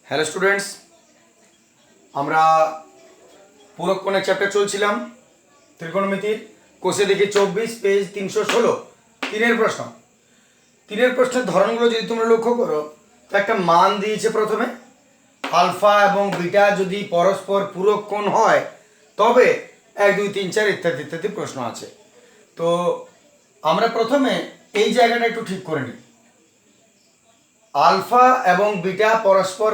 Hello students, আমরা পুরক্ষণের chapter চলছিলাম ত্রিকোণমিতির। কোষে দেখি 24 পেজ 316 তিনের প্রশ্নের ধরনগুলো যদি তোমরা লক্ষ্য করো, তো একটা মান দিয়েছে প্রথমে আলফা এবং বিটা যদি পরস্পর পূরক কোণ হয় তবে 1 2 3 4 ইত্যাদি ইত্যাদি প্রশ্ন আছে। তো আমরা প্রথমে এই জায়গাটা একটু ঠিক করে নিই। আলফা এবং বিটা পরস্পর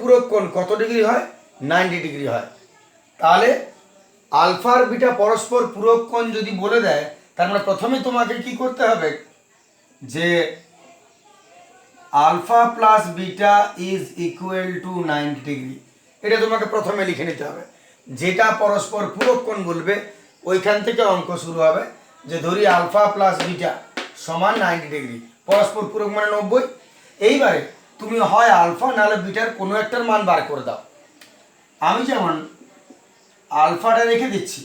পূরক কোণ কত ডিগ্রি হয়? 90 ডিগ্রি হয়। তাহলে আলফা আর বিটা পরস্পর পূরক কোণ যদি বলে দেয়, তার মানে প্রথমে তোমাকে কি করতে হবে যে alpha plus beta is equal to 90 degree. এটা তোমাকে প্রথমে লিখে নিতে হবে। যেটা পরস্পর পূরক কোণ বলবে ওইখান থেকে অঙ্ক শুরু হবে, যে ধরি আলফা প্লাস বিটা সমান 90 ডিগ্রি, পরস্পর পূরক মানে 90। এইবারে তুমি হয় আলফা নাহলে বিটার কোনো একটার মান বার করে দাও। আমি যেমন আলফাটা রেখে দিচ্ছি,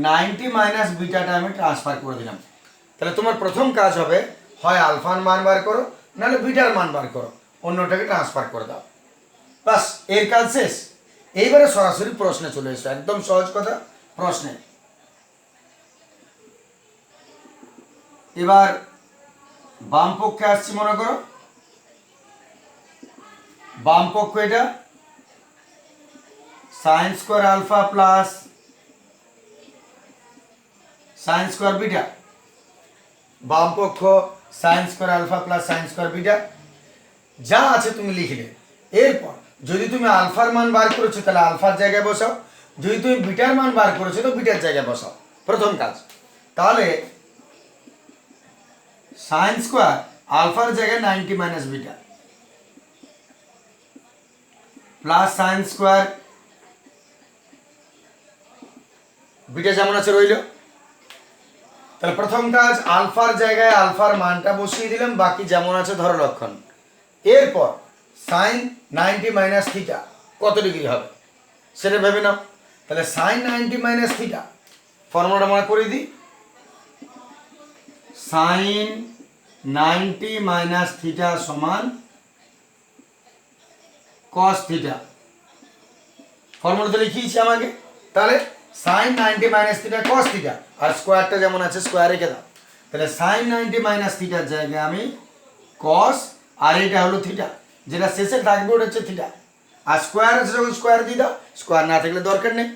90 মাইনাস বিটাটা আমি ট্রান্সফার করে দিলাম। তাহলে তোমার প্রথম কাজ হবে হয় আলফার মান বার করো নাহলে বিটার মান বার করো, অন্যটাকে ট্রান্সফার করে দাও, বাস এর কাজ শেষ। এইবারে সরাসরি প্রশ্নে চলে এসো, একদম সহজ কথা। প্রশ্নে এবার বাম পক্ষে আসছি, মনে করো বাম পক্ষ এটা sine square alpha plus sine square beta, বাম পক্ষ sine square alpha plus sine square beta যা আছে তুমি লিখলে। এরপর যদি তুমি আলফার মান বার করেছো তাহলে আলফার জায়গায় বসাও, যদি তুমি বিটার মান বার করেছো তো বিটার জায়গায় বসাও, প্রথম কাজ। তাহলে সাইন স্কোয়ার আলফার জায়গায় 90 minus beta plus sine square beta যেমন আছে রইল। তাহলে প্রথম কাজ আলফার জায়গায় আলফার মানটা বসিয়ে দিলাম, বাকি যেমন আছে ধরো লক্ষণ। এরপর সাইন 90 মাইনাস থিটা কত ডিগ্রি হবে সেটা ভেবে নাও। তাহলে সাইন 90 মাইনাস থিটা ফর্মুলাটা মনে করে দিই, সাইন 90 মাইনাস থিটা সমান কস থিটা, ফর্মুলাতে লিখিয়েছি আমাকে। তাহলে sine 90 minus theta cos theta, আর স্কোয়ারটা যেমন আছে স্কোয়ার রেখে দাও। তাহলে সাইন 90 মাইনাস থিটার জায়গায় আমি কস, আর এটা হলো থিটা, যেটা শেষে থাকবে ওটা হচ্ছে থিটা, আর স্কোয়ার আছে যখন স্কোয়ার দিয়ে দাও, স্কোয়ার না থাকলে দরকার নেই।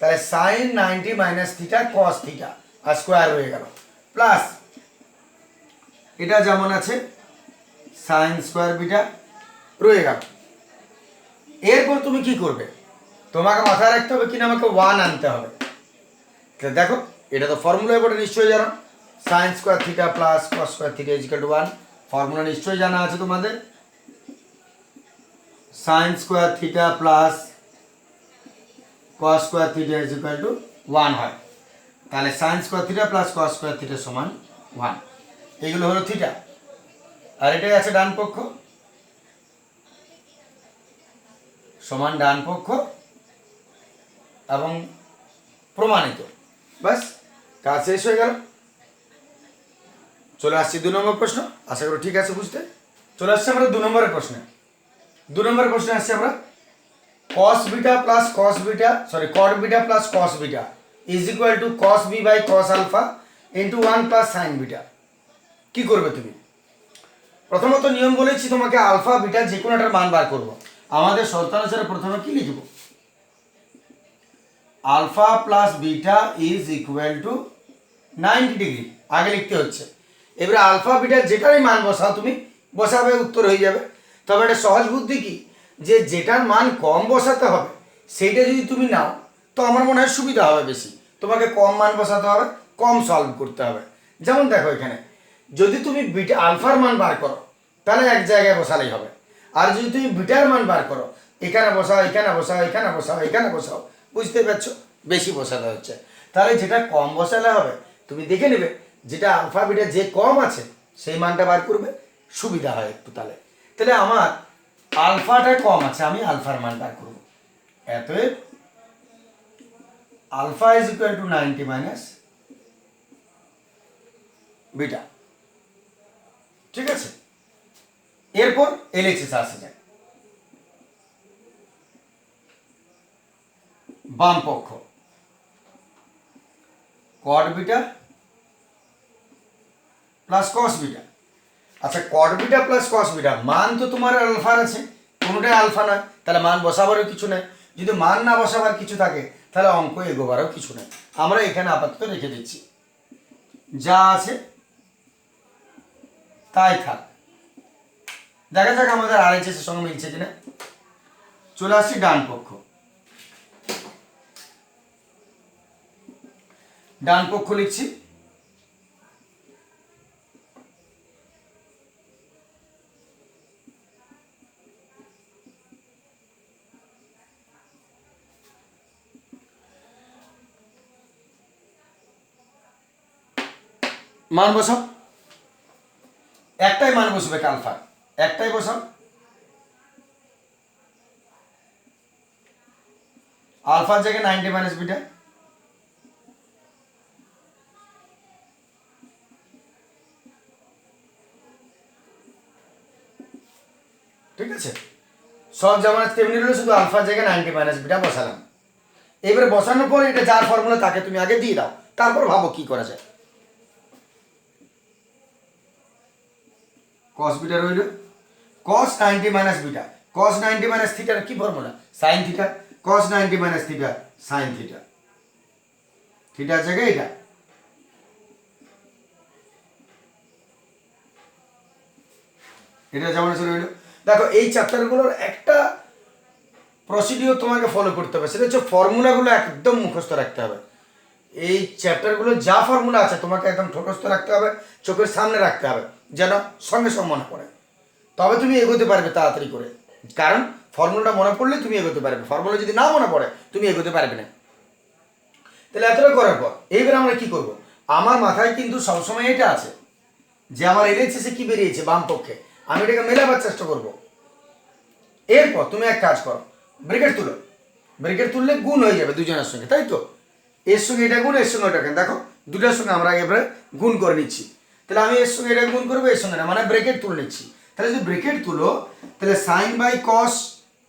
তাহলে sine 90 minus theta cos theta আর স্কোয়ার হয়ে গেল, প্লাস এটা যেমন আছে সাইন স্কোয়ার বিটা রয়ে গেল। এরপর তুমি কি করবে, তোমাকে মাথায় রাখতে হবে কিনা আমাকে 1 আনতে হবে। দেখো এটা তো ফর্মুলা এবার নিশ্চয়ই জানো, sine square theta plus cos square theta is equal to 1, formula নিশ্চয়ই জানা আছে তোমাদের। Sine square theta plus cos square theta is equal to 1 হয়। তাহলে sine square theta plus cos square theta সমান 1, এগুলো হলো থিটা। আর এটাই আছে ডান পক্ষ সমান ডান পক্ষ এবং প্রমাণিত, বাস কাজ শেষ হয়ে গেল। চলে আসছি 2 নম্বর প্রশ্ন, আশা করি ঠিক আছে বুঝতে। চলে আসছি আমরা 2 নম্বরের প্রশ্নে। 2 নম্বরের প্রশ্নে আসছি আমরা cos beta plus cos beta cot beta plus cos beta is equal to cos B by cos alpha into 1 plus sine beta. কি করবে তুমি? প্রথমত নিয়ম বলেছি তোমাকে আলফা বিটা যে কোনো একটা মান বার করবো। আমাদের শর্তানুসারে প্রথমে কি লিখব, alpha plus beta is equal to 90 degree আগে লিখতে হচ্ছে। এবারে আলফা বিটার যেটারই মান বসাও তুমি, বসাবে উত্তর হয়ে যাবে। তবে এটা সহজ বুদ্ধি কি, যে যেটার মান কম বসাতে হবে সেইটা যদি তুমি নাও তো আমার মনে হয় সুবিধা হবে বেশি। তোমাকে কম মান বসাতে হবে, কম সলভ করতে হবে। যেমন দেখো এখানে যদি তুমি বিটা আলফার মান বার করো তাহলে এক জায়গায় বসালেই হবে, আর যদি তুমি বিটার মান বার করো এখানে বসাও এখানে বসাও এখানে বসাও এখানে বসাও, বুঝতে পারছো, বেশি বসাতে হচ্ছে। তাহলে যেটা কম বসালে হবে তুমি দেখে নেবে, যেটা আলফা বিটা যে কম আছে সেই মানটা বার করবে, সুবিধা হয় একটু। তাহলে তাহলে আমার আলফাটা কম আছে, আমি আলফার মান বার করবো। অতএব alpha is equal to 90 minus beta, ঠিক আছে। এরপর এলএইচএস আসে যায়, বাম পক্ষ cot beta plus cos beta. আচ্ছা, cot beta plus cos beta মান তো তোমার আলফার আছে, কোনোটাই আলফা নয়, তাহলে মান বসাবারও কিছু নেই। যদি মান না বসাবার কিছু থাকে তাহলে অঙ্ক এগোবারও কিছু নেই। আমরা এখানে আপাতত রেখে দিচ্ছি, যা আছে তাই থাক। দেখা যাক আমাদের আরএইচএস এর সঙ্গে মিলছে কিনা। চলে আসছি ডান পক্ষ, ডান পক্ষ লিখছি মান বসাও, একটাই মান বসবে আলফা, একটাই বসাও। আলফার জায়গায় 90 মাইনাস বিটা, ঠিক আছে। সব যেমন তেমনি রইল, শুধু আলফার জায়গায় 90 মাইনাস বিটা বসালাম। এবারে বসানোর পর এটা যার ফর্মুলা তাকে তুমি আগে দিয়ে দাও, তারপর ভাবো কি করা যায়। কস বিটা রইল কস 90 মাইনাস বিটা, কস 90 মাইনাস থিটার কি ফর্মুলা, সাইন থিটা, কস 90 মাইনাস থিটা সাইন থিটা, থিটার জায়গায় এটা। এটা যেমন আছে রইল। দেখো এই চ্যাপ্টারগুলোর একটা প্রসিডিওর তোমাকে ফলো করতে হবে, সেটা হচ্ছে ফর্মুলাগুলো একদম মুখস্থ রাখতে হবে। এই চ্যাপ্টারগুলো যা ফর্মুলা আছে তোমাকে একদম ঠোঁটস্থ রাখতে হবে, চোখের সামনে রাখতে হবে, যেন সঙ্গে সঙ্গে মনে পড়ে, তবে তুমি এগোতে পারবে তাড়াতাড়ি করে। কারণ ফর্মুলাটা মনে পড়লে তুমি এগোতে পারবে, ফর্মুলা যদি না মনে পড়ে তুমি এগোতে পারবে না। তাহলে এতটা করার পর এইবার আমরা কি করব, আমার মাথায় কিন্তু সবসময় এটা আছে যে আমার এলএইচএসে কি বেরিয়েছে বাম পক্ষে, আমি এটাকে মেলাবার চেষ্টা করব। এরপর তুমি এক কাজ করো, ব্রেকেট তুলো, ব্রেকেট তুললে গুণ হয়ে যাবে দুজনের সঙ্গে, তাই তো। এর সঙ্গে এটা গুণ, এর সঙ্গে ওটা কেন, দেখো দুটার সঙ্গে আমরা এবারে গুণ করে নিচ্ছি। তাহলে আমি এর সঙ্গে এটা গুণ করবো, এর সঙ্গে না, মানে ব্রেকেট তুলে নিচ্ছি। তাহলে যদি ব্রেকেট তুলো তাহলে সাইন বাই কস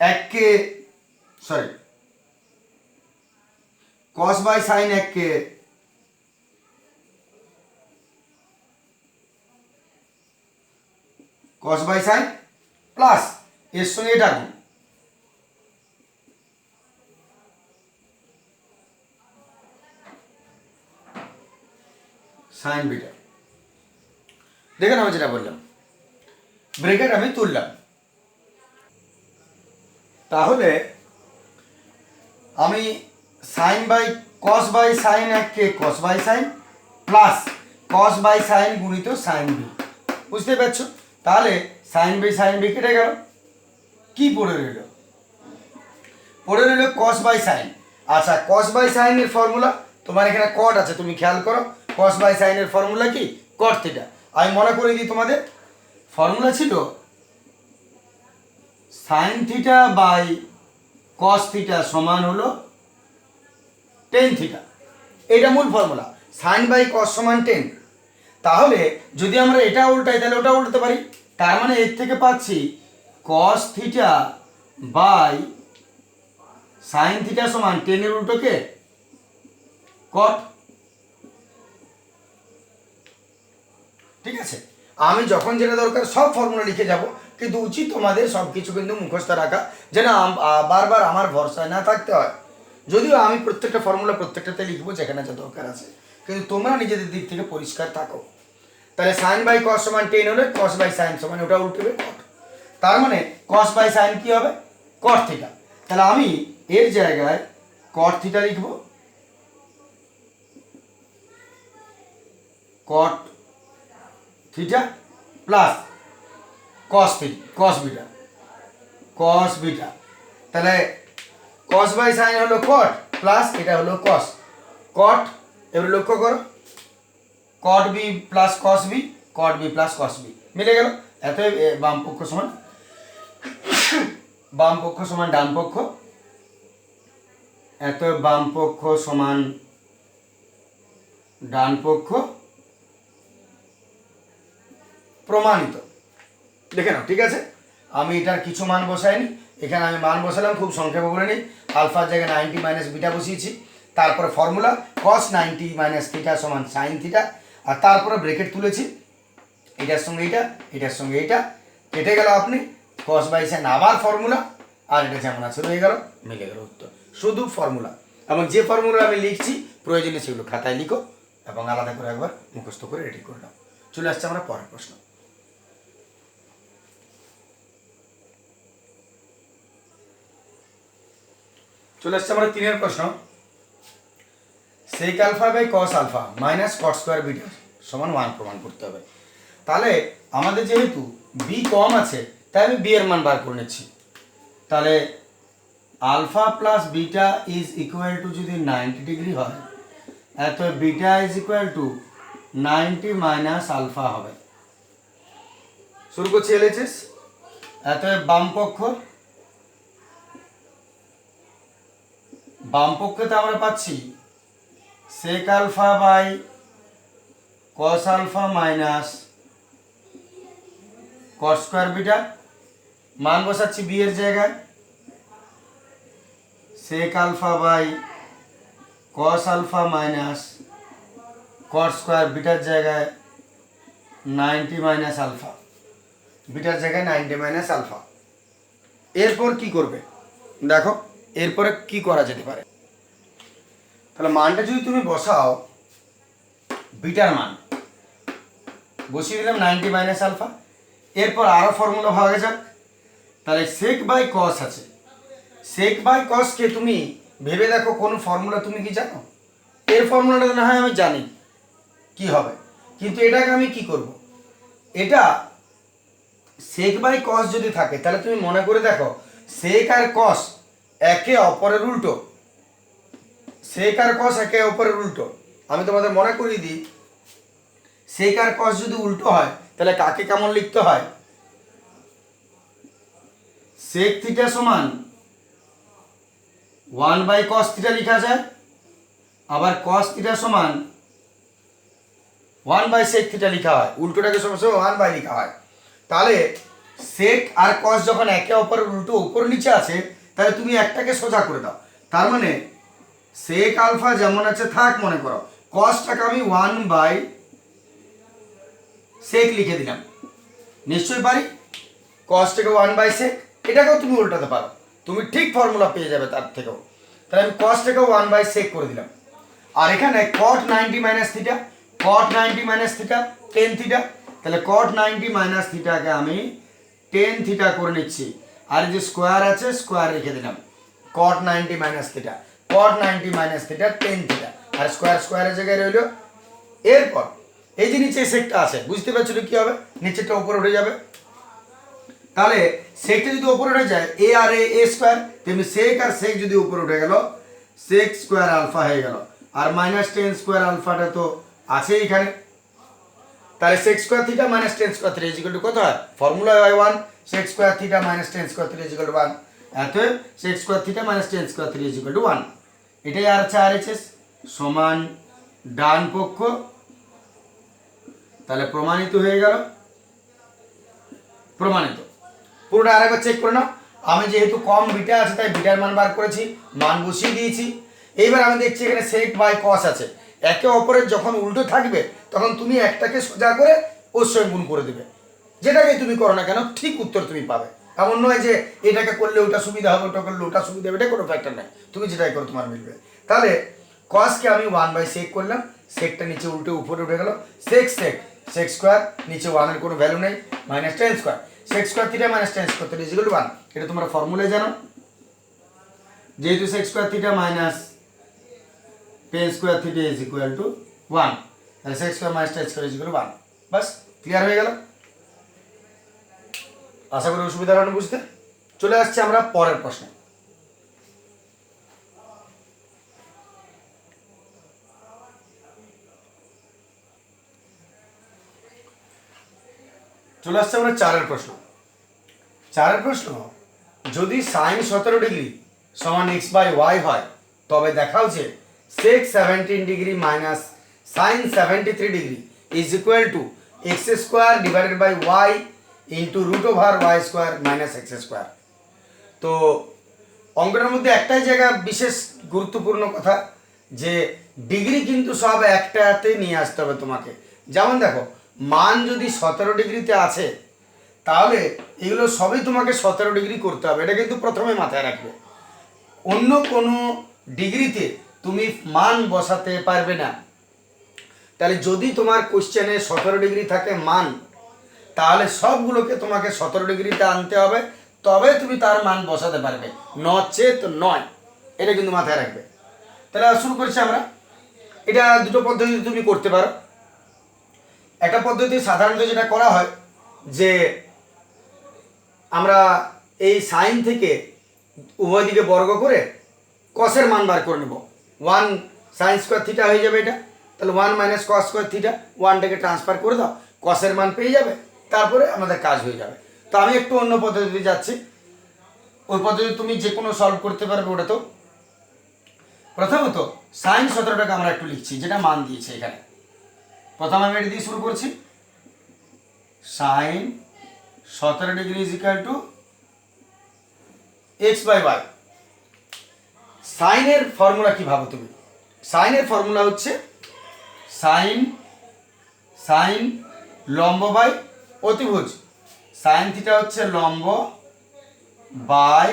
এককে, সরি কস বাই সাইন এককে কস বাই সাইন প্লাস এর সঙ্গে এটা গুণ, সাইন বিটা। দেখেন আমি যেটা বললাম, ব্রেকেট আমি তুললাম, তাহলে আমি sine by cos by sine এককে cos by sine plus cos by sine গুণিত সাইন বি, বুঝতে পারছো। তাহলে সাইন বাই সাইন বি কেটে গেল, কি পড়ে রইল, পড়ে রইল কস বাই সাইন। আচ্ছা, কস বাই সাইনের ফর্মুলা তোমার এখানে কট আছে, তুমি খেয়াল করো, কস বাই সাইনের ফর্মুলা কি, কট থিটা। আমি মনে করে দিই তোমাদের, ফর্মুলা ছিল sine theta by cos theta সমান হলো টেন থিটা, এটা মূল ফর্মুলা, সাইন বাই কস সমান 10। তাহলে যদি আমরা এটা উল্টাই তাহলে ওটা উল্টাতে পারি, তার মানে এর থেকে পাচ্ছি cos theta by sine theta সমান 10 এর উল্টোকে কট। ঠিক আছে, আমি যখন যেটা দরকার সব ফর্মুলা লিখে যাব, কিন্তু উচিত তোমাদের সব কিছু কিন্তু মুখস্থ রাখা, যেন বারবার আমার ভরসায় না থাকতে হয়। যদিও আমি প্রত্যেকটা ফর্মুলা প্রত্যেকটাতে লিখবো যেখানে যা দরকার আছে, কিন্তু তোমরা নিজেদের দিক থেকে পরিষ্কার থাকো। তাহলে সাইন বাই কস সমান 10 হলে কস বাই সাইন সমান ওটা উল্টেবে কট, তার মানে কস বাই সাইন কি হবে, কট থিটা। তাহলে আমি এর জায়গায় কট থিটা লিখব, কট থিটা প্লাস কস থিটা, কস বিটা, কস বিটা। তাহলে কস বাই সাইন হলো কট প্লাস এটা হলো কস, কট। এবার লক্ষ্য করো, cot B plus cos B, cot B plus cos B মিলে গেল। এত বাম পক্ষ সমান বাম পক্ষ সমান ডান পক্ষ, এত বাম পক্ষ সমান ডান পক্ষ, প্রমাণিত। দেখে নাও, ঠিক আছে। আমি এটার কিছু মান বসাইনি, এখানে আমি মান বসালাম, খুব সংক্ষেপে বলে নিই। আলফার জায়গায় 90 মাইনাস বিটা বসিয়েছি, তারপরে ফর্মুলা cos 90 মাইনাস থিটা সমান সাইন থিটা, আর তারপরে ব্রেকেট তুলেছি, এটার সঙ্গে এটা, এটার সঙ্গে এটা কেটে গেল, আপনি cos বাই সাইন আবার ফর্মুলা, আর এটা যেমন আছে রয়ে গেল, মিলে গেল উত্তর। শুধু ফর্মুলা, এবং যে ফর্মুলা আমি লিখছি প্রয়োজনে সেগুলো খাতায় লিখো এবং আলাদা করে একবার মুখস্থ করে রেডি করে নাও। চলে আসছে আমরা পরের প্রশ্ন। চলে আসছে আমরা 3 প্রশ্ন। Sec alpha by cos alpha minus cot square beta সমান 1 প্রমাণ করতে হবে। তাহলে আমাদের যেহেতু বি কম আছে তাই আমি বি এর মান বার করে নিচ্ছি। তাহলে alpha plus beta is equal to যদি 90 ডিগ্রি হয়, এত beta is equal to 90 minus alpha হবে। শুরু করছি এলএচএস। এত বাম পক্ষতে আমরা পাচ্ছি sec alpha by cos alpha minus cot square beta, মান বসাচ্ছি বি এর জায়গায়, sec alpha by cos alpha minus cot square বিটার জায়গায় 90 মাইনাস আলফা, বিটার জায়গায় 90 মাইনাস আলফা। এরপর কি করবে দেখো, এরপরে কি করা যেতে পারে। তাহলে মানটা যদি তুমি বসাও, বিটার মান বসিয়ে দিলাম 90 মাইনাস আলফা। এরপর আরও ফর্মুলা ভাবা যাক। তাহলে সেক বাই কস আছে, সেক বাই কসকে তুমি ভেবে দেখো কোন ফর্মুলা তুমি কি জানো? এর ফর্মুলাটা না হয় আমি জানি কি হবে, কিন্তু এটাকে আমি কি করব, এটা সেক বাই কস যদি থাকে তাহলে তুমি মনে করে দেখো সেক আর কস একে অপরের উল্টো, সেক আর কস একে অপরের উল্টো। আমি তোমাদের মনে করিয়ে দিই, সেক আর কস যদি উল্টো হয় তাহলে কাকে কেমন লিখতে হয়? সেক থিটা সমান 1 বাই কস থিটা লেখা যায়, আবার কস থিটা সমান 1 বাই সেক থিটা লেখা হয়, উল্টোটাকে সবসময় 1 বাই লেখা হয়। তাহলে সেক আর কস যখন একে অপরের উল্টো উপর নিচে আছে তাহলে তুমি একটাকে সোজা করে দাও। তার মানে সেক আলফা যেমন আছে থাক, মনে করো কসটাকে আমি 1 বাই সেক লিখে দিলাম, নিশ্চয়ই পারি। কসটাকে 1 বাই সেক, এটাকেও তুমি উল্টাতে পারো, তুমি ঠিক ফর্মুলা পেয়ে যাবে তার থেকেও। তাহলে আমি কসটাকে 1 বাই সেক করে দিলাম, আর এখানে কট 90 মাইনাস থিটা, কট 90 মাইনাস থিটা টেন থিটা, তাহলে কট 90 মাইনাস থিটাকে আমি টেন থিটা করে নিচ্ছি, আর যে স্কোয়ার আছে স্কোয়ার রেখে দিলাম, কট 90 মাইনাস থিটা, কট 90 মাইনাস থিটা টেন থিটা, আর স্কোয়ার স্কোয়ারের জায়গায় রইল। এরপর এই যে নিচে সেকটা আছে, বুঝতে পারছো কি হবে, নিচেরটা উপরে উঠে যাবে। তাহলে সেকটা যদি উপরে উঠে যায় এ আর এ স্কোয়ার, তেমনি সেক আর সেক যদি উপরে উঠে গেল সেক স্কোয়ার আলফা হয়ে গেল, আর মাইনাস টেন স্কোয়ার আলফাটা তো আছে এখানে। তাহলে sec square theta minus tan square theta is equal to কত হয়? ফর্মুলা হয় 1, sec square theta minus tan square theta is equal to 1, অতএব sec square theta minus tan square theta is equal to 1। এটাই আর আছে RHS সমান ডান পক্ষ, তাহলে প্রমাণিত হয়ে গেল, প্রমাণিত। পুরোটা আরেকবার চেক করে নাও। আমি যেহেতু কম বিটা আছে তাই বিটার মান বার করেছি, মান বসিয়ে দিয়েছি। এইবার আমি দেখছি এখানে সেক বাই কস আছে, একে অপরের যখন উল্টো থাকবে তখন তুমি একটাকে সোজা করে ওর সঙ্গে গুণ করে দেবে, যেটাকে তুমি করো না কেন ঠিক উত্তর তুমি পাবে। এমন নয় যে এটাকে করলে ওটা সুবিধা হবে, ওটা করলে ওটা সুবিধা হবে, এটা কোনো ফ্যাক্টর নাই, তুমি যেটাই করো তোমার মিলবে। তাহলে কসকে আমি 1 বাই সেক করলাম, সেকটা নিচে উল্টে উপরে উঠে গেল, সেক সেক সেক স্কোয়ার, নিচে 1 এর কোনো ভ্যালু নেই, minus tan square, sec square theta minus tan square theta is equal to 1। এটা তোমরা ফর্মুলায় জানো, যেহেতু sec square theta minus tan square theta is equal to 1, তাহলে sec square minus tan square is equal to 1। বাস clear হয়ে গেল, আশা করি অসুবিধা হলো বুঝতে। চলে আসছে আমরা পরের প্রশ্নে। চলে আসছে আমরা চারের প্রশ্ন। চারের প্রশ্ন, যদি সাইন 17 ডিগ্রি সমান এক্স বাই ওয়াই হয় তবে দেখাও যে sec 17 degree minus sine 73 degree is equal to X square divided by Y into root over Y square minus x square. তো অঙ্কটার মধ্যে একটাই জায়গা বিশেষ গুরুত্বপূর্ণ কথা, যে ডিগ্রি কিন্তু সব একটাতে নিয়ে আসতে হবে তোমাকে। যেমন দেখো, মান যদি 17 ডিগ্রিতে আছে, তাহলে এগুলো সবই তোমাকে 17 ডিগ্রি করতে হবে, এটা কিন্তু প্রথমে মাথায় রাখবে। অন্য কোনো ডিগ্রিতে তুমি মান বসাতে পারবে না। তাহলে যদি তোমার কোশ্চেনে 17 ডিগ্রি থাকে মান, তাহলে সবগুলোকে তোমাকে 17 ডিগ্রিতে আনতে হবে, তবে তুমি তার মান বসাতে পারবে, নচেত নয়। এটা কিন্তু মাথায় রাখবে। তাহলে শুরু করছি আমরা। এটা দুটো পদ্ধতিতে তুমি করতে পারো। একটা পদ্ধতি সাধারণত যেটা করা হয়, যে আমরা এই সাইন থেকে উভয় দিকে বর্গ করে কসের মান বার করে নেব। 1 সাইন স্কোয়ার থিটা হয়ে যাবে এটা। তাহলে 1 মাইনাস কস স্কোয়ার থিটা, 1টাকে ট্রান্সফার করে দাও, কসের মান পেয়ে যাবে, তারপরে আমাদের কাজ হয়ে যাবে। তো আমি একটু অন্য পদ্ধতিতে যাচ্ছি। ওই পদ্ধতি তুমি যে কোনো সলভ করতে পারবে। ওটা তো প্রথমত সাইন 17টাকে আমরা একটু লিখছি, যেটা মান দিয়েছে এখানে। প্রথম আমি এটা দিয়ে শুরু করছি। Sine 17 degree is equal to X by Y. সাইনের ফর্মুলা কি ভাবো তুমি? সাইনের ফর্মুলা হচ্ছে সাইন লম্ব বাই অতিভুজ। সাইন থিটা হচ্ছে লম্ব বাই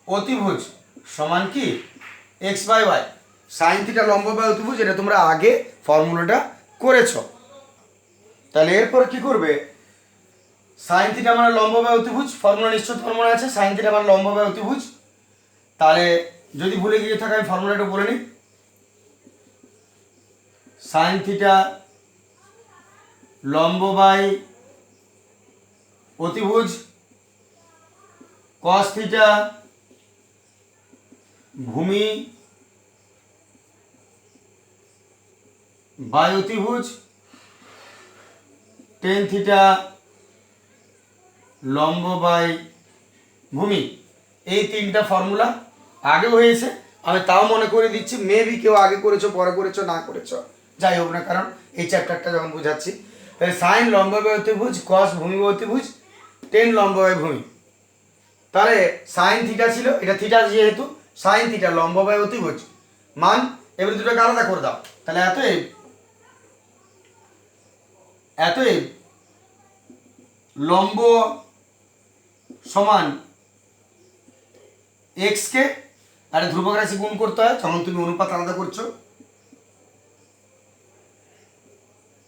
অতিভুজ সমান কি X by Y. Sine theta লম্ব বাই অতিভুজ, এটা তোমরা আগে ফর্মুলাটা করেছো। তাহলে এরপর কি করবে? সাইন থিটা মানে লম্ব বাই অতিভুজ, ফর্মুলা নিশ্চিত ফর্মুলা আছে, সাইন থিটা মানে লম্ব বাই অতিভুজ। তাহলে যদি ভুলে গিয়ে থাকে আমি ফর্মুলাটা বলে নিই। সাইন থিটা লম্ব বাই অতিভুজ, কস থিটা ভূমি বাই অতিভুজ, টেন থিটা লম্ব বাই ভূমি। এই তিনটা ফর্মুলা আগে হয়েছে, আমি তাও মনে করে দিচ্ছি। মেবি কেউ আগে করেছো, পরে করেছো, না করেছো, যাই হোক না, কারণ এই চ্যাপ্টারটা যখন বোঝাচ্ছি। তাহলে সাইন লম্ব বাই অতিভুজ, কস ভূমি বাই অতিভুজ, টেন লম্ব বাই ভূমি। তাহলে সাইন থিটা ছিল, এটা থিটা যেহেতু, সাইন থিটা লম্ব বাই অতিভুজ মান, এবারে দুটোকে আলাদা করে দাও। তাহলে এতএব লম্ব সমান এক্স কে, আর ধ্রুবক রাশি গুণ করতে হয় যখন তুমি অনুপাত আলাদা করছো।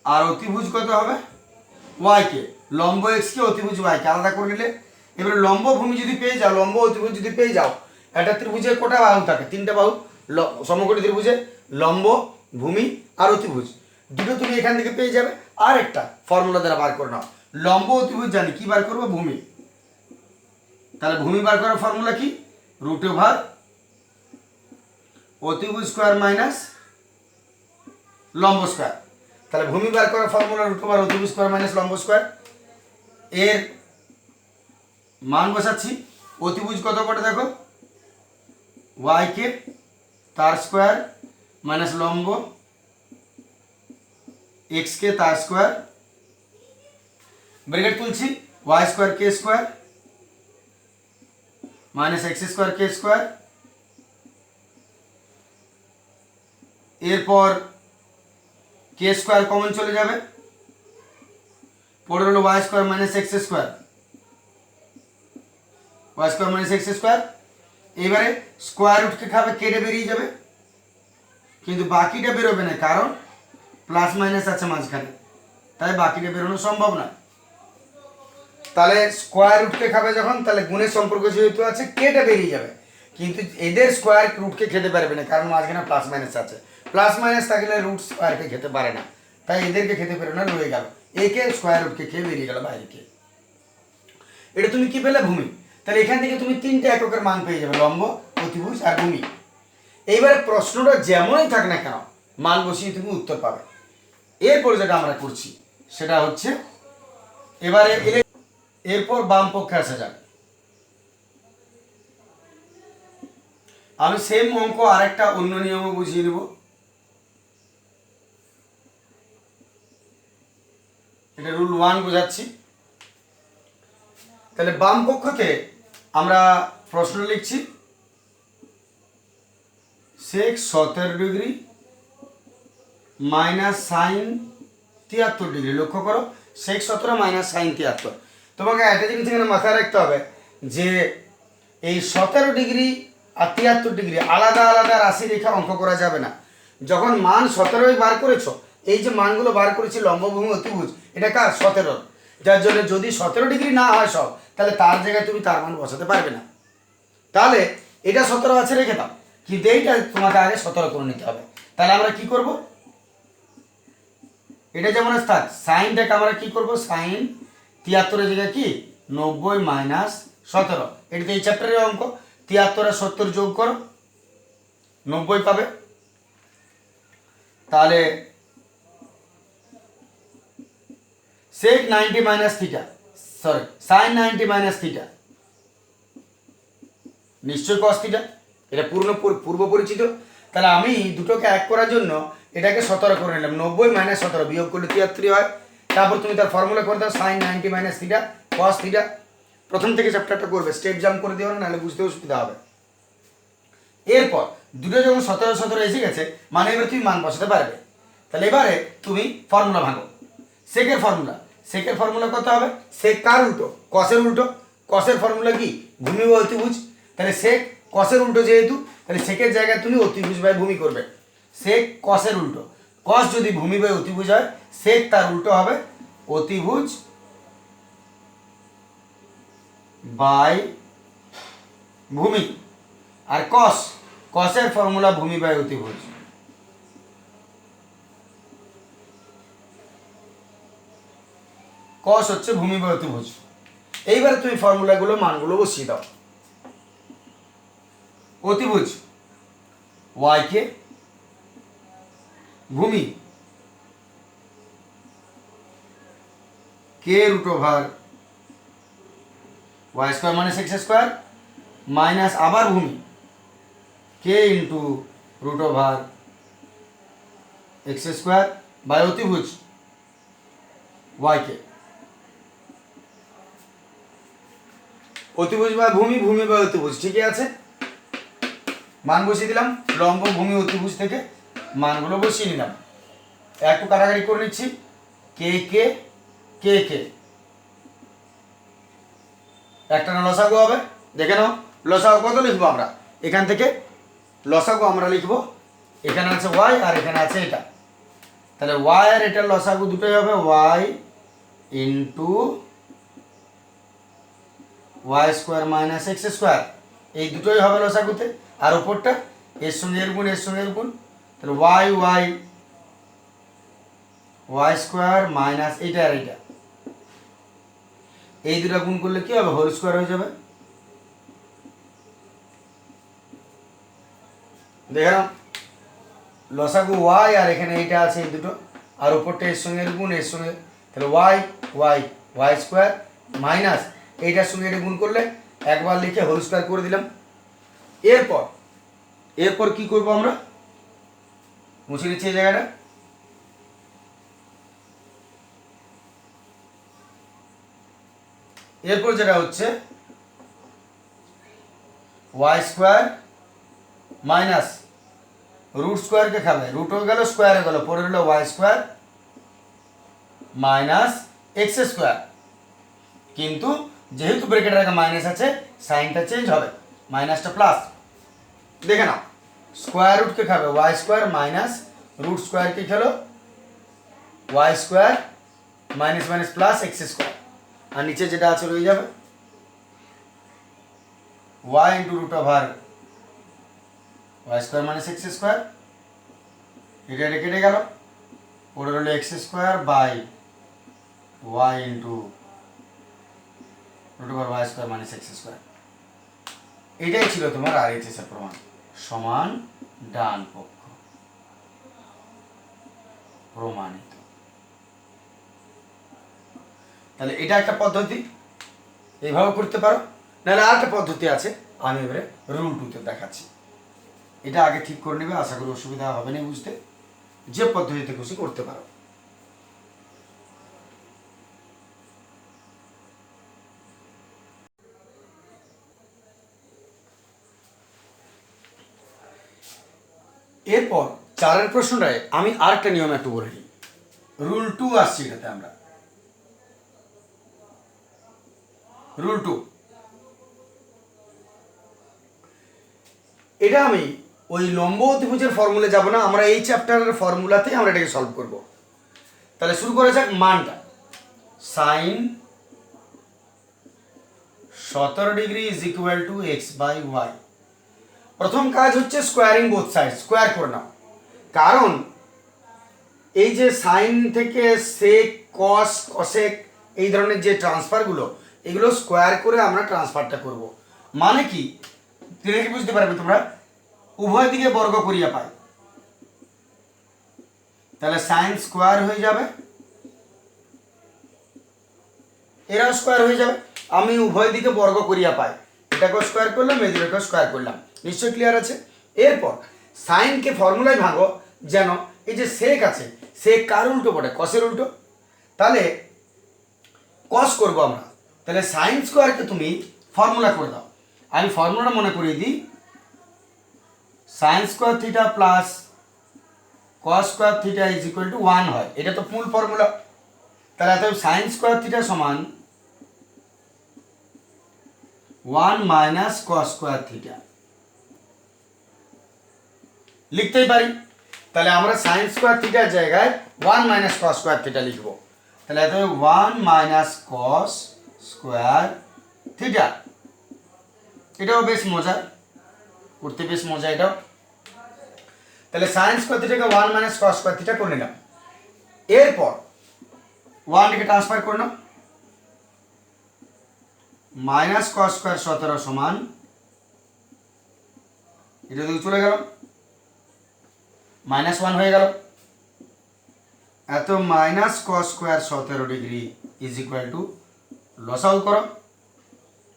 আর অতিভুজ কত হবে? ওয়াই কে। লম্ব এক্স কে, অতিভুজ ওয়াই কে আলাদা করে নিলে। এবারে লম্ব ভূমি যদি পেয়ে যাও, লম্ব অতিভুজ যদি পেয়ে যাও, একটা ত্রিভুজের কটা বাহু থাকে? 3টে বাহু। সমকোণী ত্রিভুজে লম্ব, ভূমি আর অতিভুজ দুটো তুমি এখান থেকে পেয়ে যাবে। আর একটা ফর্মুলা দ্বারা বার করে নাও। লম্ব অতিভুজ জানি, কি বার করবো? ভূমি। তাহলে ভূমি বার করার ফর্মুলা কি? রুট ওভার অতিভুজ স্কোয়ার মাইনাস লম্ব স্কোয়ার। তাহলে ভূমি বার করার ফর্মুলা রুট ওভার অতিভুজ স্কোয়ার মাইনাস লম্ব স্কোয়ার। এর মান বসাচ্ছি। অতিভুজ কত করে দেখো? ওয়াই কে তার স্কোয়ার মাইনাস লম্ব এক্স কে তার স্কোয়ার, ব্র্যাকেট তুলছি, ওয়াই স্কোয়ার কে স্কোয়ার মাইনাস এক্স স্কোয়ার কে স্কোয়ার। এরপর কে স্কোয়ার কমন চলে যাবে, পড়ে হলো Y square minus x square, Y square minus x square. এবারে স্কোয়ার রুটকে খাবে, কেটে বেরিয়ে যাবে, কিন্তু বাকিটা বেরোবে না, কারণ প্লাস মাইনাস আছে মাঝখানে, তাই বাকিটা বেরোনো সম্ভব না। তাহলে স্কোয়ার রুটকে খাবে যখন, তাহলে গুণের সম্পর্ক যেহেতু আছে, কেটে বেরিয়ে যাবে, কিন্তু এদের স্কোয়ার রুটকে খেতে পারবে না, কারণ মাঝখানে প্লাস মাইনাস আছে। প্লাস মাইনাস থাকলে রুট স্কোয়ারকে খেতে পারে না, তাই এদেরকে খেতে পারে না, রয়ে গেল একে স্কোয়ার রুটকে খেয়ে বেরিয়ে গেল বাইরে কে। এটা তুমি কি পেলে? ভূমি। তাহলে এখান থেকে তুমি 3টে এককের মান পেয়ে যাবে, লম্ব, অতিভুজ আর ভূমি। এইবারে প্রশ্নটা যেমনই থাক না কেন, মান বসিয়ে তুমি উত্তর পাবে। এরপর যেটা আমরা করছি সেটা হচ্ছে, এবারে এরপর বাম পক্ষে আসা যাক। আমি সেম অঙ্ক আরেকটা অন্য নিয়মে বুঝিয়ে নেব। এটা রুল 1 বোঝাচ্ছি। তাহলে বাম পক্ষতে আমরা প্রশ্ন লিখছি sec 17 degree minus sine 73 degree. লক্ষ্য করো sec 17 মাইনাস সাইন 73। তোমাকে একটা জিনিস এখানে মাথায় রাখতে হবে যে এই 17 ডিগ্রি আর 73 ডিগ্রি আলাদা আলাদা রাশি রেখা অঙ্ক করা যাবে না। যখন মান 17 বার করেছো, এই যে মানগুলো বার করেছি লম্বভূমি অতিভুজ, এটা কার 17, যার জন্য যদি 17 ডিগ্রি না হয় সব, তাহলে তার জায়গায় তুমি তার মান বসাতে পারবে না। তাহলে এটা 17 আছে রেখে দাও, কিন্তু এইটা তোমাকে আগে 17 করে নিতে হবে। তাহলে আমরা কি করব, এটা যেমন থাক সাইনটাকে আমরা কি করব, সাইন 73 এর জায়গায় কি 90 মাইনাস 17, এটা তো এই চ্যাপ্টারের অঙ্ক। 73 আর 70 যোগ করো 90 পাবে। তাহলে sec 90 minus theta, sorry sine 90 minus theta নিশ্চয়ই cos থিটা, এটা পূর্ব পরিচিত। তাহলে আমি দুটোকে এক করার জন্য এটাকে 17 করে নিলাম, 90 মাইনাস 17 বিয়োগ করলে 73 হয়। তারপর তুমি তার ফর্মুলা করে দাও sine 90 minus theta cos theta. প্রথম থেকে চ্যাপ্টারটা করবে, স্টেপ জাম্প করে দিও না, নাহলে বুঝতে অসুবিধা হবে। এরপর দুটো যখন 17 17 এসে গেছে, মানে এবার তুমি মান বসাতে পারবে। তাহলে এবারে তুমি ফর্মুলা ভাঙো, সেকের ফর্মুলা কত হবে, সেক কার উল্টো, কসের উল্টো। কসের ফর্মুলা কি, ভূমি বা অতিভুজ। তাহলে সেক কসের উল্টো যেহেতু, তাহলে সেকের জায়গায় তুমি অতিভুজ বাই ভূমি করবে। সেক কসের উল্টো, কস যদি ভূমি বাই অতিভুজ হয়, সেক তার উল্টো হবে অতিভুজ বাই ভূমি। আর কসের ফর্মুলা ভূমি বাই অতিভুজ। কস হচ্ছে ভূমি বাই অতিভুজ। এইবারে তুমি ফর্মুলাগুলো মানগুলো বসিয়ে দাও। অতিভুজ y কে, ভূমি কে রুট ওভার y স্কোয়ার মানে x স্কোয়ার মাইনাস আবার ভূমি কে into root over x square by অতিভুজ y কে। অতিভুজ বা ভূমি, ভূমি বা অতিভুজ, ঠিকই আছে। মান বসিয়ে দিলাম, লম্ব ভূমি অতিভুজ থেকে মানগুলো বসিয়ে নিলাম। একটু কাটাকাটি করে নিচ্ছি, কে কে কে কে, একটা না লসাগু হবে, দেখে নাও। লসাগু কত লিখবো আমরা, এখান থেকে লসাগু আমরা লিখবো, এখানে আছে ওয়াই আর এখানে আছে এটা। তাহলে ওয়াই আর এটার লসাগু দুটোই হবে Y into Y square minus x square, এই দুটোই হবে লসাগুতে। আর উপরটা এর সঙ্গে এর গুণ, এর সঙ্গে এর গুণ, তাহলে Y Y Y square minus এইটা আর এইটা, এই দুটো গুণ করলে কি হবে, হোল স্কোয়ার হয়ে যাবে। দেখে নাও লসাগু ওয়াই আর এখানে এইটা আছে এই দুটো, আর উপরটা এর সঙ্গে এর গুণ, এর সঙ্গে, তাহলে Y Y Y square minus এইটার সঙ্গে এটা গুণ করলে একবার লিখে হোল স্কোয়ার করে দিলাম। এরপর কি করব আমরা, মুছে নিচ্ছি এই জায়গাটা। এরপর যেটা হচ্ছে ওয়াই স্কোয়ার মাইনাস রুট স্কোয়ারকে খাবে, রুট হয়ে গেল স্কোয়ার হয়ে গেল, পরে হলো Y square minus x square. কিন্তু যেহেতু ব্র্যাকেটের আগে মাইনাস আছে, সাইনটা চেঞ্জ হবে, মাইনাসটা প্লাস। দেখে নাও স্কোয়ার রুটকে খাবে ওয়াই স্কোয়ার মাইনাস রুট স্কোয়ারকে খেলো y square minus minus plus x square, আর নিচে যেটা আছে রয়ে যাবে y into root over Y square minus x square, এটা এটা কেটে গেল, পরে হলো x square by Y into root over Y square minus x square. এটাই ছিল তোমার RHS এর প্রমাণ, সমান ডান পক্ষ প্রমাণিত। তাহলে এটা একটা পদ্ধতি, এইভাবে করতে পারো। নাহলে আর একটা পদ্ধতি আছে, আমি এবারে রুল 2তে দেখাচ্ছি। এটা আগে ঠিক করে নেবে, আশা করি অসুবিধা হবে না বুঝতে, যে পদ্ধতিতে খুশি করতে পারো। এরপর 4 প্রশ্নটায় আমি আরেকটা নিয়ম একটু বলে নিই। রুল 2 আসছি এটাতে আমরা। রুল 2 এটা আমি ওই লম্ব অতিভুজের ফর্মুলা যাব না, আমরা এই চ্যাপ্টারের ফর্মুলাতেই আমরা এটাকে সলভ করব। তাহলে শুরু করা যাক। মানটা sine 17 degree is equal to X by Y. প্রথম কাজ হচ্ছে স্কোয়ারিং বোথ সাইড, স্কোয়ার করে নাও। কারণ এই যে সাইন থেকে সেক, কস, কসেক এই ধরনের যে ট্রান্সফারগুলো, এগুলো স্কোয়ার করে আমরা ট্রান্সফারটা করব। মানে কি দেখে বুঝতে পারবে তোমরা, উভয় দিকে বর্গ করিয়া পাই। তাহলে সাইন স্কোয়ার হয়ে যাবে, এরাও স্কোয়ার হয়ে যাবে। আমি উভয় দিকে বর্গ করিয়া পাই, এটাকেও স্কোয়ার করলাম, এই দুটোকেও স্কোয়ার করলাম। নিশ্চয়ই ক্লিয়ার আছে? এরপর সাইনকে ফর্মুলায় ভাঙো, যেন এই যে সেক আছে, সেক কার উল্টো পড়ে? কসের উল্টো। তাহলে কস করবো আমরা। তাহলে সাইন স্কোয়ারকে তুমি ফর্মুলা করে দাও। আমি ফর্মুলাটা মনে করিয়ে দিই। Sine square theta plus cos square theta is equal to 1 হয়। এটা তো মূল ফর্মুলা। তাহলে এত সাইন স্কোয়ার থিটা সমান 1 মাইনাস কস স্কোয়ার থিটা লিখতেই পারি। তাহলে আমরা সাইন স্কোয়ার থিটার জায়গায় 1 মাইনাস কস স্কোয়ার থিটা লিখবো। তাহলে এত 1 মাইনাস কস স্কোয়ার থিটা। এটাও বেশ মজা করতে, বেশ মজা এটাও। তাহলে সাইন স্কোয়ার থিটাকে 1 মাইনাস কস স্কোয়ার থিটা করে নিলাম। এরপর 1টাকে ট্রান্সফার করে নাও। মাইনাস কস স্কোয়ার 17 সমান, এটা দিকে চলে গেল, -1 হয়ে গেল। এত minus cos square 17 degree is equal to লসাউ করো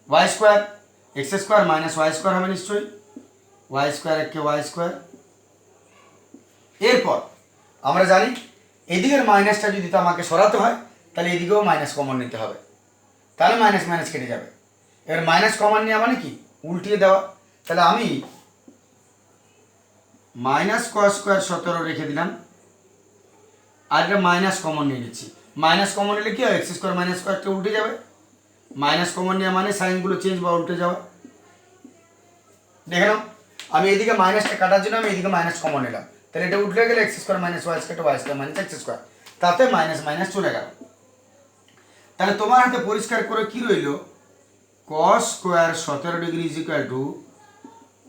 y square, x square minus Y square হবে নিশ্চয়ই, ওয়াই স্কোয়ার একে ওয়াই স্কোয়ার। এরপর আমরা জানি এদিকের মাইনাসটা যদি তো আমাকে সরাতে হয়, তাহলে এদিকেও মাইনাস কমন নিতে হবে। তাহলে মাইনাস মাইনাস কেটে যাবে। এবার মাইনাস কমন নেওয়া মানে কি? উল্টিয়ে দেওয়া। তাহলে আমি মাইনাস কস স্কোয়ার 17 রেখে দিলাম, আর এটা মাইনাস কমন নিয়ে নিচ্ছি। মাইনাস কমন নিলে কি হয়? এক্স স্কোয়ার মাইনাস স্কোয়ারটা উল্টে যাবে। মাইনাস কমন নেওয়া মানে সাইনগুলো চেঞ্জ বা উল্টে যাওয়া। দেখে নাও, আমি এদিকে মাইনাসটা কাটার জন্য আমি এদিকে মাইনাস কমন নিলাম। তাহলে এটা উঠলে গেলে X square minus Y square minus x square, তাতে মাইনাস মাইনাস চলে গেল। তাহলে তোমার হাতে পরিষ্কার করে কি রইল? Cos square 17 degree is equal to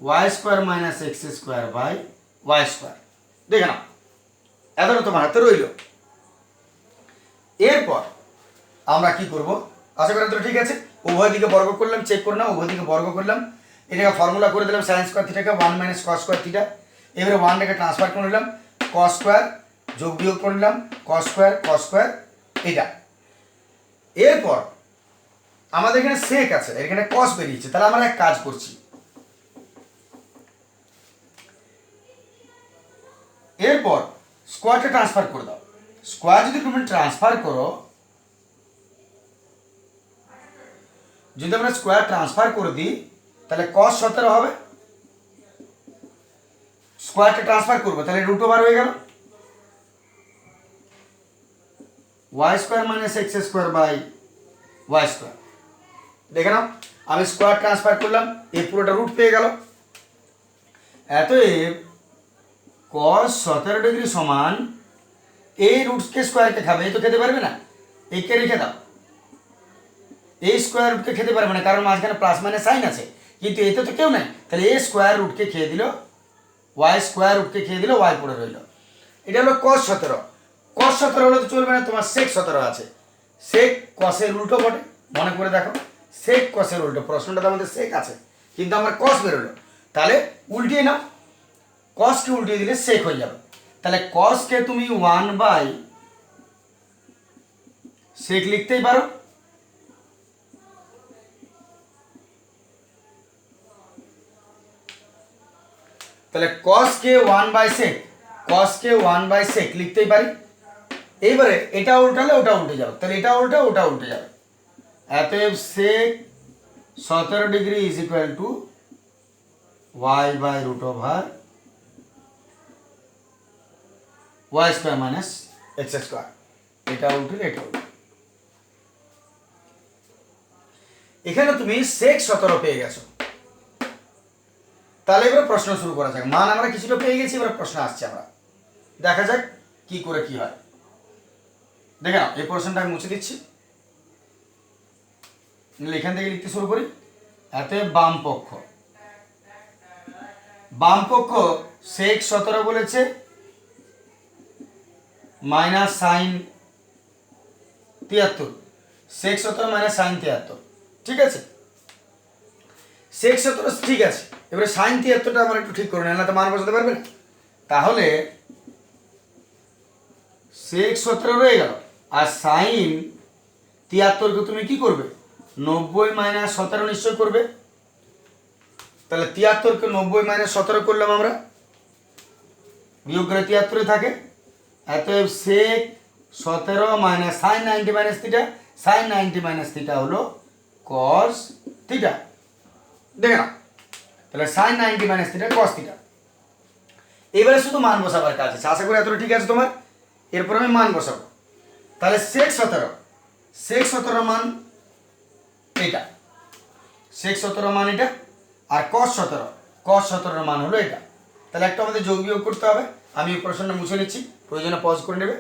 Y square minus x square by Y square. দেখে নাও, এতটা তোমার হাতে রইল। এরপর আমরা কি করব? আশা করি তো ঠিক আছে। উভয় দিকে বর্গ করলাম, চেক করে নাও, উভয় দিকে বর্গ করলাম। এটাকে ফর্মুলা করে দিলাম সাইন স্কোয়ার থিটাকে 1 মাইনাস কস স্কোয়ার থিটা। এবারে 1টাকে ট্রান্সফার করে নিলাম, কস স্কোয়ার যোগ বিয়োগ করে নিলাম, কস স্কোয়ার এটা। এরপর আমাদের এখানে সেক আছে, এখানে কস বেরিয়েছে। তাহলে আমরা এক কাজ করছি, এরপর স্কোয়ারটা ট্রান্সফার করে দাও। স্কোয়ার যদি তুমি ট্রান্সফার করো, যদি আমরা স্কোয়ার ট্রান্সফার করে দিই, তাহলে কস 17 হবে। স্কোয়ারটা ট্রান্সফার করবো, তাহলে রুট ওভার হয়ে গেল Y square minus x square by Y square. দেখে নাও, আমি স্কোয়ার ট্রান্সফার করলাম, এই পুরোটা রুট পেয়ে গেল। এতএব কস 17 ডিগ্রি সমান, এই রুটকে স্কোয়ারকে খাবে, এই তো খেতে পারবে না, একে রেখে দাও। এই স্কোয়ার রুটকে খেতে পারবে না, কারণ মাঝখানে প্লাস মাইনাস সাইন আছে, কিন্তু এতে তো কেউ নাই। তাহলে এই স্কোয়ার রুটকে খেয়ে দিল, ওয়াই স্কোয়ার রুটকে খেয়ে দিল, ওয়াই পড়ে রইল। এটা হলো কস 17। কস 17 হলে তো চলবে না, তোমার সেক 17 আছে। সেক কসের উল্টো বটে, মনে করে দেখো, সেক কসের উল্টো। প্রশ্নটাতে আমাদের সেক আছে, কিন্তু আমার কস বেরোলো। তাহলে উল্টিয়ে নাও, কসকে উল্টিয়ে দিলে সেক হয়ে যাবে। তাহলে কসকে তুমি 1 বাই সেক লিখতেই পারো। তাহলে কসকে 1 বাই সেক, কসকে 1 বাই সেক লিখতেই পারি। এইবারে এটা উল্টালে ওটা উল্টে যাবে, তাহলে এটা উল্টে ওটা উল্টে যাবে। অতএব sec 17 degree is equal to Y by root over Y square minus x square, এটা উঠলে এটা উঠবে। এখানে তুমি সেক 17 পেয়ে গেছো। তাহলে এবার প্রশ্ন শুরু করা যাক। মান আমরা কিছুটা পেয়ে গেছি, এবার প্রশ্ন আসছে, আমরা দেখা যাক কি করে কি হয়। দেখে নাও, এই প্রশ্নটা আমি মুছে দিচ্ছি, এখান থেকে লিখতে শুরু করি। এতে বাম পক্ষ সেক 17 বলেছে মাইনাস সাইন 73, সেক 17 মাইনাস সাইন 73, ঠিক আছে। সেক 17 ঠিক আছে, এবারে সাইন 73টা আমার একটু ঠিক করে নেন, না তো মান বসাতে পারবে না। তাহলে সেক 17 রয়ে গেল, আর সাইন 73কে তুমি কি করবে, 90 মাইনাস 17 নিশ্চয় করবে। তাহলে 73কে 90 মাইনাস 17 করলাম আমরা, বিয়োগ করে 73 থাকে। অতএব sec 17 minus sine 90 minus theta, sine 90 minus theta হলো কস থিটা। দেখে নাও, তাহলে sine 90 minus theta cos theta. এবারে শুধু মান বসাবার কাজ আছে, আশা করি এতটা ঠিক আছে তোমার। এরপর আমি মান বসাবো। তাহলে সেক 17 মান এটা, সেক 17 মান এটা, আর কস 17 মান হলো এটা। তাহলে একটা আমাদের যোগ বিয়োগ করতে হবে। আমি এই প্রশ্নটা মুছে নিচ্ছি, প্রয়োজনে পজ করে নেবে।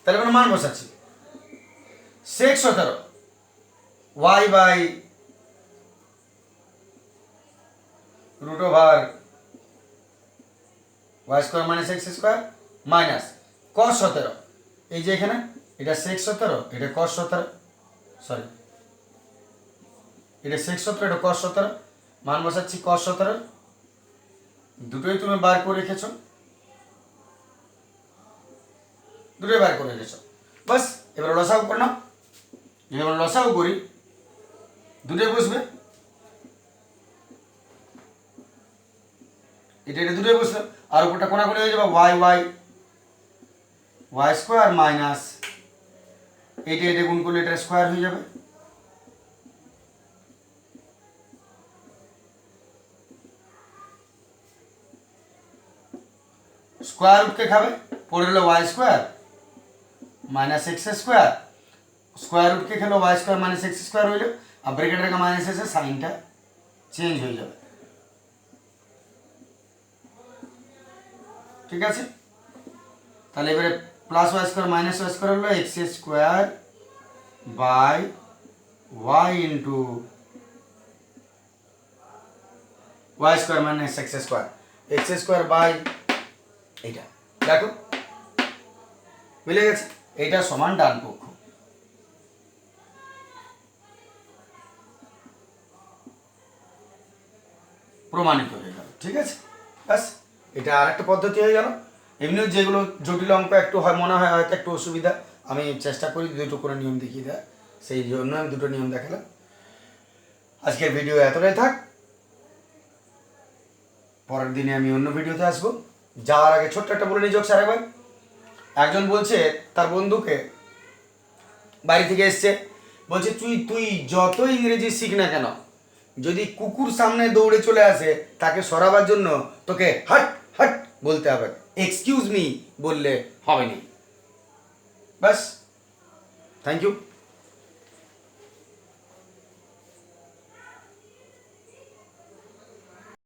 তাহলে কোনো মান বসাচ্ছি, sec 17 Y by root over Y square minus x square minus cos 17, এই যে এখানে এটা সেক 17, এটা কস 17, সরি এটা সেক 17, এটা কস 17, মান বসাচ্ছি কস 17, দুটোই তুমি বার করে রেখেছো, দুটোই বার করে রেখেছো, বাস। এবার লসাগু করে নাও, এবার লসাগু করি, দুটোই বসবে, এটা দুটোই বসবে, আর উপরটা কোনাকুনি হয়ে যাবে, ওয়াই স্কোয়ার মাইনাস এটা গুণ করলে এটা স্কোয়ার হয়ে যাবে, স্কোয়ার রুটকে খাবে, পড়ে হলো Y square minus x square, square রুটকে খেলো y square minus x square হইল, আর ব্রেকেট রেখে মাইনাস এসে সাইনটা চেঞ্জ হয়ে যাবে, ঠিক আছে। তাহলে এবারে plus y square minus Y square হলো x square by Y into Y square minus x square by এইটা, দেখো মিলে গেছে, এইটা সমান ডান পক্ষ। প্রমাণিত হয়ে গেল, ঠিক আছে, ব্যাস। এটা আর একটা পদ্ধতি হয়ে গেল। এমনিও যেগুলো জটিল অঙ্ক একটু হয় মনে হয় হয়তো একটু অসুবিধা, আমি চেষ্টা করি দুটো করে নিয়ম দেখিয়ে দেয়, সেই জন্য আমি দুটো নিয়ম দেখালাম। আজকের ভিডিও এতটাই থাক, পরের দিনে আমি অন্য ভিডিওতে আসবো। যাওয়ার আগে ছোট্ট একটা বলে নিয়ে স্যার একবার। একজন বলছে তার বন্ধুকে, বাড়ি থেকে এসছে, বলছে তুই যত ইংরেজি শিখ না কেন, যদি কুকুর সামনে দৌড়ে চলে আসে তাকে সরাবার জন্য তোকে হাট হাট বলতে হবে, এক্সকিউজ মি বললে হবে না। বাস, থ্যাংক ইউ।